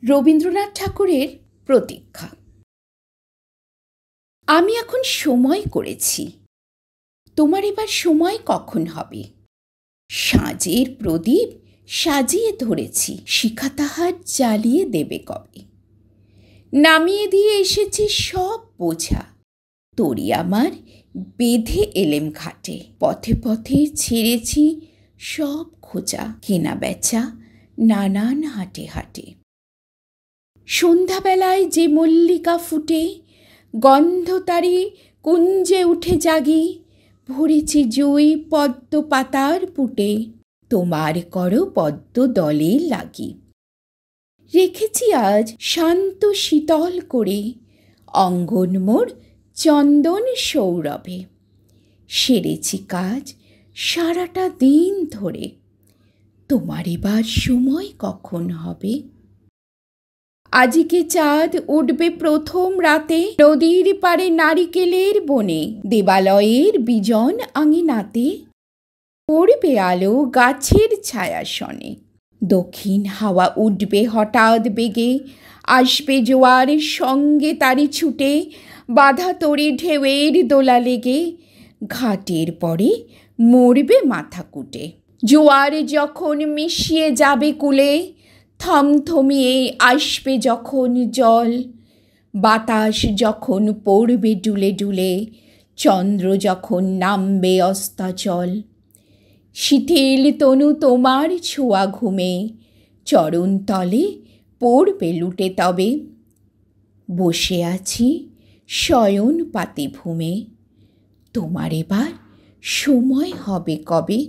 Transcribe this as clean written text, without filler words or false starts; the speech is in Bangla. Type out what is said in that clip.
রবীন্দ্রনাথ ঠাকুরের প্রতীক্ষা। আমি এখন সময় করেছি, তোমার এবার সময় কখন হবে? সাঁঝের প্রদীপ সাজিয়ে ধরেছি, শিখা তাহার জ্বালিয়ে দেবে কবে? নামিয়ে দিয়ে এসেছি সব বোঝা, তরি আমার বেঁধে এলেম ঘাটে। পথে পথে ছেড়েছি সব খোঁজা, কেনা বেচা নানান হাটে হাটে। সন্ধ্যাবেলায় যে মল্লিকা ফুটে, গন্ধ তারি কুঞ্জে উঠে জাগি, ভরেছি জুই পদ্ম পাতার পুটে, তোমার করো পদ্ম দলে লাগি। রেখেছি আজ শান্ত শীতল করে, অঙ্গন মোর চন্দন সৌরভে। সেরেছি কাজ সারাটা দিন ধরে, তোমার এবার সময় কখন হবে? আজিকে চাঁদ উঠবে প্রথম রাতে, নদীর পাড়ে নারিকেলের বনে, দেবালয়ের বিজন আঙিনাতে পড়বে আলো গাছের ছায়াসনে। দক্ষিণ হাওয়া উঠবে হঠাৎ বেগে, আসবে জোয়ারের সঙ্গে তারি ছুটে, বাধা তরি ঢেউয়ের দোলা লেগে, ঘাটের পরে মরবে মাথা কুটে। জোয়ার যখন মিশিয়ে যাবে কূলে, থমথমিয়ে আসবে যখন জল, বাতাস যখন পড়বে ডুলে ডুলে, চন্দ্র যখন নামবে অস্তাচল। শিথিল তনু তোমার ছোঁয়া ঘুমে, চরণ তলে পড়বে লুটে তবে। বসে আছি শয়ন পাতে ভূমে, তোমার এবার সময় হবে কবে?